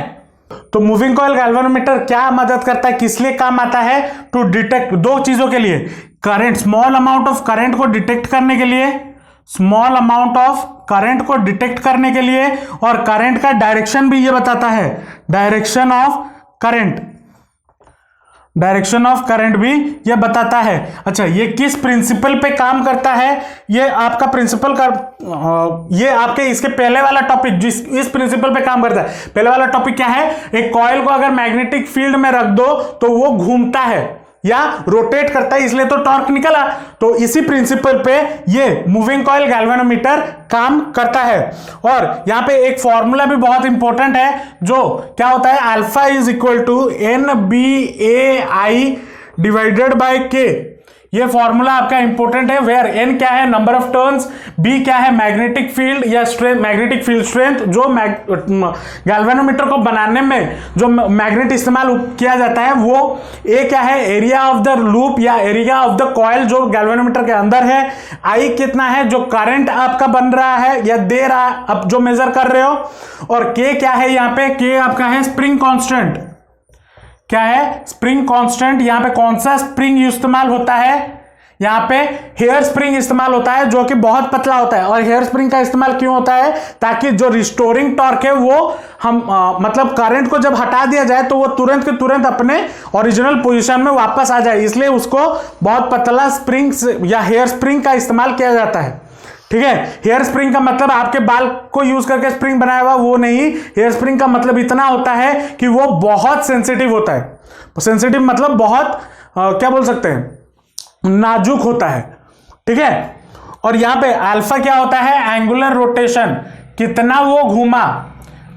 तो मूविंग कॉइल गैल्वेनोमीटर क्या मदद करता है, किस लिए काम आता है, टू डिटेक्ट दो चीजों के लिए, current, small amount of current को डिटेक्ट करने के लिए, स्मॉल अमाउंट ऑफ करंट को डिटेक्ट करने के लिए, और करंट का डायरेक्शन भी ये बताता है, direction of current, direction of current भी ये बताता है। अच्छा, ये किस प्रिंसिपल पे काम करता है, ये आपका प्रिंसिपल का ये आपके इसके पहले वाला टॉपिक जिस इस प्रिंसिपल पे काम करता है। पहले वाला टॉपिक क्या है, एक कॉइल को अगर मैग्नेटिक फील्ड में रख दो तो वो घूमता है या रोटेट करता है, इसलिए तो टॉर्क निकला। तो इसी प्रिंसिपल पे ये मूविंग कॉइल गैल्वेनोमीटर काम करता है। और यहां पे एक फॉर्मूला भी बहुत इंपॉर्टेंट है, जो क्या होता है, alpha is equal to NBAI divided by K. ये फॉर्मूला आपका इंपॉर्टेंट है, वेयर एन क्या है, नंबर ऑफ टर्न्स, बी क्या है, मैग्नेटिक फील्ड या स्ट्रेंथ, मैग्नेटिक फील्ड स्ट्रेंथ, जो गैल्वेनोमीटर को बनाने में जो मैग्नेट इस्तेमाल किया जाता है वो, ए क्या है, एरिया ऑफ द लूप या एरिया ऑफ द कॉइल जो गैल्वेनोमीटर के अंदर है, आई कितना है, जो करंट आपका बन रहा है या दे रहा है अब जो मेजर कर रहे हो, और के क्या है, यहाँ पे के आपका है स्प्रिंग कांस्टेंट। क्या है, स्प्रिंग कांस्टेंट। यहां पे कौन सा स्प्रिंग इस्तेमाल होता है, यहां पे हेयर स्प्रिंग इस्तेमाल होता है, जो कि बहुत पतला होता है। और हेयर स्प्रिंग का इस्तेमाल क्यों होता है, ताकि जो रिस्टोरिंग टॉर्क है वो हम मतलब करंट को जब हटा दिया जाए तो वो तुरंत के तुरंत अपने ओरिजिनल पोजीशन में वापस आ जाए, इसलिए उसको बहुत पतला स्प्रिंग या हेयर स्प्रिंग का इस्तेमाल किया जाता है। ठीक है, हेयर स्प्रिंग का मतलब आपके बाल को यूज करके स्प्रिंग बनाया हुआ वो नहीं, हेयर स्प्रिंग का मतलब इतना होता है कि वो बहुत सेंसिटिव होता है। सेंसिटिव मतलब बहुत क्या बोल सकते हैं, नाजुक होता है। ठीक है, और यहां पे अल्फा क्या होता है, एंगुलर रोटेशन, कितना वो घूमा,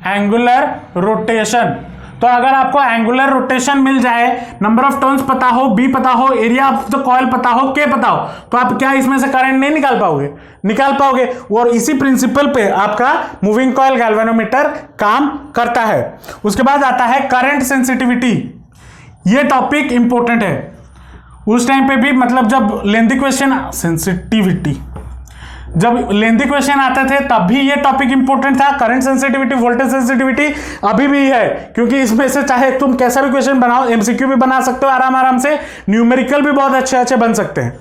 एंगुलर रोटेशन। तो अगर आपको एंगुलर रोटेशन मिल जाए, नंबर ऑफ टर्न्स पता हो, बी पता हो, एरिया ऑफ द कॉइल पता हो, के पता हो, तो आप क्या इसमें से करंट नहीं निकाल पाओगे, निकाल पाओगे। और इसी प्रिंसिपल पे आपका मूविंग कॉइल गैल्वेनोमीटर काम करता है। उसके बाद आता है करंट सेंसिटिविटी। ये टॉपिक इंपॉर्टेंट है, उस टाइम पे भी मतलब जब लेंथी क्वेश्चन, सेंसिटिविटी जब लेंथी क्वेश्चन आते थे तब भी ये टॉपिक इंपॉर्टेंट था। करंट सेंसिटिविटी, वोल्टेज सेंसिटिविटी अभी भी है, क्योंकि इसमें से चाहे तुम कैसा भी क्वेश्चन बनाओ, एमसीक्यू भी बना सकते हो आराम आराम से, न्यूमेरिकल भी बहुत अच्छे अच्छे बन सकते हैं।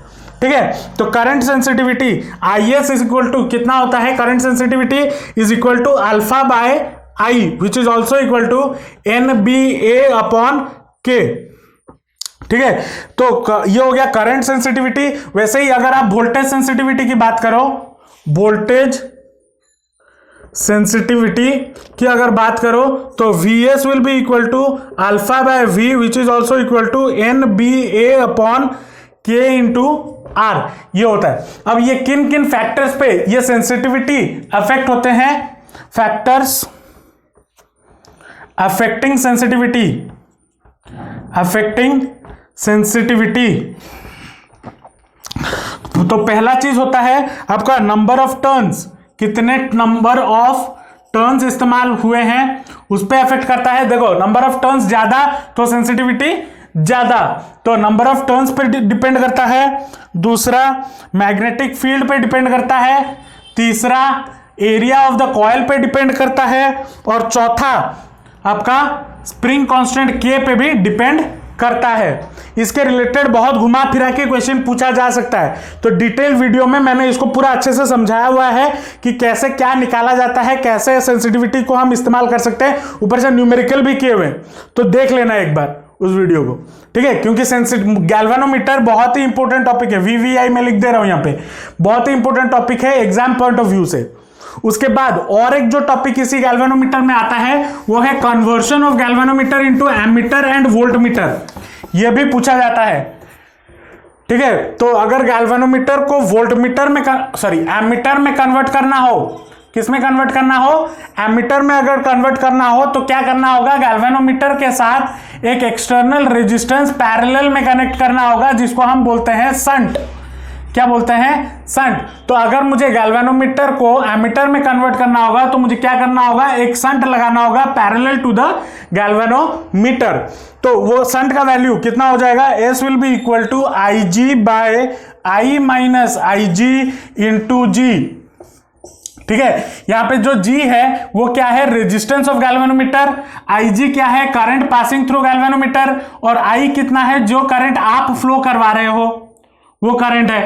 ठीक है, तो current sensitivity IS is equal to कितना होता है, current sensitivity is equal to alpha by I, which is also equal to NBA upon K. ठीक है, तो ये हो गया करंट सेंसिटिविटी। वैसे ही अगर आप वोल्टेज सेंसिटिविटी की बात करो, वोल्टेज सेंसिटिविटी की अगर बात करो तो VS will be equal to alpha by V which is also equal to NBA upon K into R, ये होता है। अब ये किन किन फैक्टर्स पे ये सेंसिटिविटी अफेक्ट होते हैं, factors affecting sensitivity, affecting sensitivity. तो पहला चीज होता है आपका नंबर ऑफ टर्न्स, कितने नंबर ऑफ टर्न्स इस्तेमाल हुए हैं उस पे अफेक्ट करता है। देखो, नंबर ऑफ टर्न्स ज्यादा तो सेंसिटिविटी ज्यादा, तो नंबर ऑफ टर्न्स पे डिपेंड करता है। दूसरा मैग्नेटिक फील्ड पे डिपेंड करता है। तीसरा एरिया ऑफ द कॉइल पे डिपेंड करता है। और चौथा आपका स्प्रिंग कांस्टेंट K पे भी डिपेंड करता है। इसके रिलेटेड बहुत घुमा फिरा के क्वेश्चन पूछा जा सकता है, तो डिटेल वीडियो में मैंने इसको पूरा अच्छे से समझाया हुआ है कि कैसे क्या निकाला जाता है, कैसे सेंसिटिविटी को हम इस्तेमाल कर सकते हैं, ऊपर से न्यूमेरिकल भी किए हुए, तो देख लेना एक बार उस वीडियो को। ठीक है, क्योंकि गैल्वेनोमीटर बहुत ही इंपॉर्टेंट टॉपिक है, VVI में लिख दे रहा हूं यहाँ पे, बहुत ही इंपॉर्टेंट टॉपिक है एग्जाम पॉइंट ऑफ व्यू से। उसके बाद और एक जो टॉपिक इसी गैल्वेनोमीटर में आता है वो है conversion of galvanometer into ammeter and voltmeter. यह भी पूछा जाता है। ठीक है, तो अगर गैल्वेनोमीटर को वोल्टमीटर में एमीटर में कन्वर्ट करना हो, किस में कन्वर्ट करना हो, एमीटर में अगर कन्वर्ट करना हो तो क्या करना होगा, गैल्वेनोमीटर के साथ एक एक्सटर्नल रेजिस्टेंस पैरेलल में कनेक्ट करना होगा, जिसको हम बोलते हैं संट। क्या बोलते हैं, शंट। तो अगर मुझे गैल्वेनोमीटर को एमीटर में कन्वर्ट करना होगा तो मुझे क्या करना होगा, एक शंट लगाना होगा पैरेलल टू द गैल्वेनोमीटर। तो वो शंट का वैल्यू कितना हो जाएगा, S will be equal to I G by I minus I G into G. ठीक है, यहां पे जो G है वो क्या है, रेजिस्टेंस ऑफ गैल्वेनोमीटर, IG क्या है, करंट पासिंग थ्रू गैल्वेनोमीटर, और I कितना है, जो करंट आप फ्लो करवा रहे हो वो करंट है।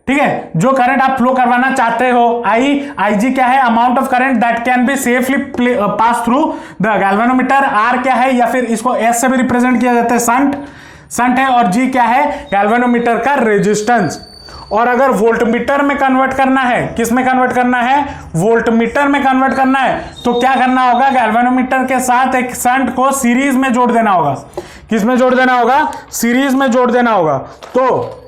ठीक है, जो करंट आप फ्लो करवाना चाहते हो, IG क्या है, amount of current that can be safely pass through the galvanometer. R क्या है, या फिर इसको S से भी रिप्रेजेंट किया जाता है, शंट है, और G क्या है, गैल्वेनोमीटर का रेजिस्टेंस। और अगर वोल्टमीटर में कन्वर्ट करना है, किस में कन्वर्ट करना है, वोल्टमीटर में कन्वर्ट करना है, तो क्या करना होगा, गैल्वेनोमीटर के साथ एक शंट को सीरीज में जोड़ देना होगा। किस में जोड़ देना होगा, सीरीज में जोड़ देना होगा। तो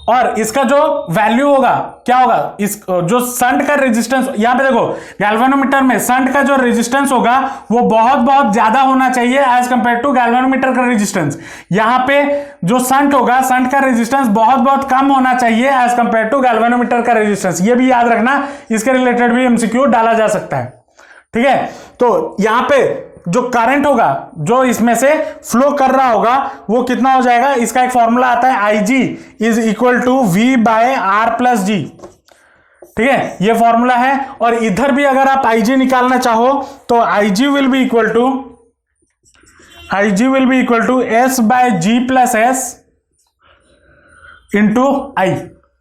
और इसका जो वैल्यू होगा क्या होगा, इस जो शंट का रेजिस्टेंस, यहां पे देखो गैल्वेनोमीटर में शंट का जो रेजिस्टेंस होगा वो बहुत बहुत ज्यादा होना चाहिए एज कंपेयर टू गैल्वेनोमीटर का रेजिस्टेंस। यहां पे जो शंट होगा, शंट का रेजिस्टेंस बहुत बहुत कम होना चाहिए एज कंपेयर टू गैल्वेनोमीटर का रेजिस्टेंस। ये भी याद रखना, इसके रिलेटेड भी एमसीक्यू डाला जा सकता है। ठीक है, तो यहां पे जो करंट होगा जो इसमें से फ्लो कर रहा होगा वो कितना हो जाएगा, इसका एक फॉर्मूला आता है, IG is equal to V by R plus G। ठीक है, ये फॉर्मूला है। और इधर भी अगर आप IG निकालना चाहो तो IG will be equal to S by G plus S into I।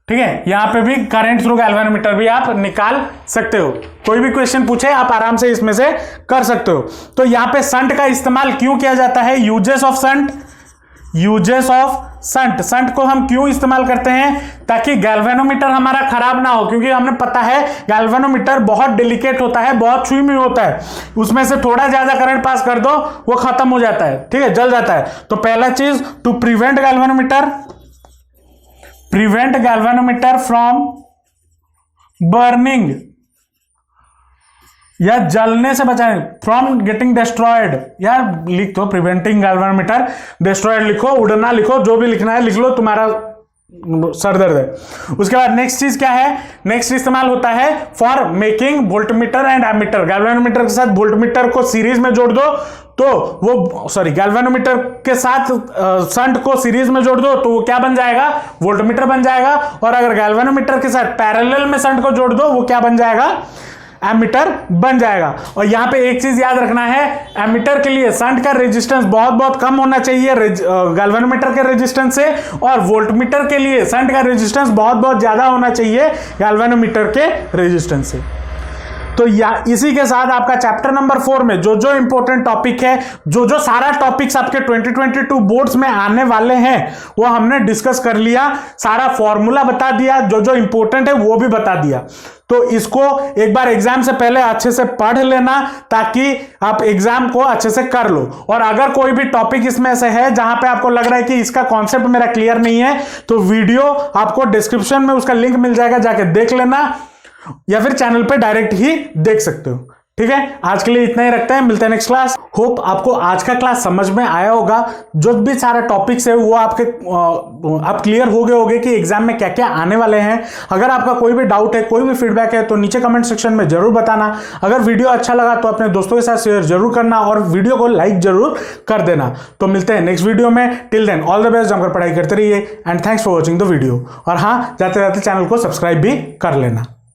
ठीक है, यहां पे भी करंट थ्रू गैल्वेनोमीटर भी आप निकाल सकते हो। कोई भी क्वेश्चन पूछे आप आराम से इसमें से कर सकते हो। तो यहां पे शंट का इस्तेमाल क्यों किया जाता है, यूजेस ऑफ शंट, शंट को हम क्यों इस्तेमाल करते हैं, ताकि गैल्वेनोमीटर हमारा खराब ना हो। क्योंकि हमने पता है गैल्वेनोमीटर बहुत डेलिकेट होता है, बहुत छुई में होता है, उसमें से थोड़ा ज्यादा करंट पास कर दो वो खत्म हो जाता है। ठीक है, जल जाता है। तो पहला चीज, to prevent galvanometer from burning, या जलने से बचाने, फ्रॉम गेटिंग डिस्ट्रॉयड, या लिख दो प्रिवेंटिंग गैल्वेनोमीटर, डिस्ट्रॉयड लिखो, उड़ना लिखो, जो भी लिखना है लिख लो, तुम्हारा सर दर्द है। उसके बाद नेक्स्ट चीज क्या है, नेक्स्ट इस्तेमाल होता है for making voltmeter and ammeter. Galvanometer के साथ वोल्टमीटर को सीरीज में जोड़ दो तो वो गैल्वेनोमीटर के साथ शंट को सीरीज में जोड़ दो तो वो क्या बन जाएगा, वोल्टमीटर बन जाएगा। और अगर गैल्वेनोमीटर के साथ पैरेलल में शंट को जोड़ दो वो क्या बन जाएगा, एमीटर बन जाएगा। और यहां पे एक चीज याद रखना है, एमीटर के लिए शंट का रेजिस्टेंस बहुत बहुत कम होना चाहिए गैल्वेनोमीटर के रेजिस्टेंस से, और वोल्टमीटर के लिए शंट का रेजिस्टेंस बहुत बहुत ज्यादा होना चाहिए गैल्वेनोमीटर के रेजिस्टेंस से। तो इसी के साथ आपका चैप्टर नंबर 4 में जो जो इंपॉर्टेंट टॉपिक है, जो जो सारा टॉपिक्स आपके 2022 बोर्ड्स में आने वाले हैं वो हमने डिस्कस कर लिया, सारा फॉर्मूला बता दिया, जो जो इंपॉर्टेंट है वो भी बता दिया। तो इसको एक बार एग्जाम से पहले अच्छे से पढ़ लेना ताकि आप एग्जाम को अच्छे से कर लो। और अगर कोई भी टॉपिक इसमें से है जहां पे आपको लग रहा है कि इसका कॉन्सेप्ट मेरा क्लियर नहीं है तो वीडियो आपको डिस्क्रिप्शन में उसका लिंक मिल जाएगा, जाके देख लेना, या फिर चैनल पे डायरेक्ट ही देख सकते हो। ठीक है, आज के लिए इतना ही रखते हैं, मिलते हैं नेक्स्ट क्लास। होप आपको आज का क्लास समझ में आया होगा, जो भी सारा टॉपिक्स है वो आप क्लियर हो गए होंगे कि एग्जाम में क्या क्या आने वाले हैं। अगर आपका कोई भी डाउट है, कोई भी फीडबैक है तो नीचे कमेंट सेक्शन में जरूर बताना। अगर वीडियो अच्छा लगा तो अपने दोस्तों के साथ शेयर जरूर करना और वीडियो को लाइक जरूर कर देना। तो मिलते हैं नेक्स्ट वीडियो में, till then all the best, जमकर पढ़ाई करते रहिए and thanks for watching the video. और हाँ, जाते जाते चैनल को सब्सक्राइब भी कर लेना।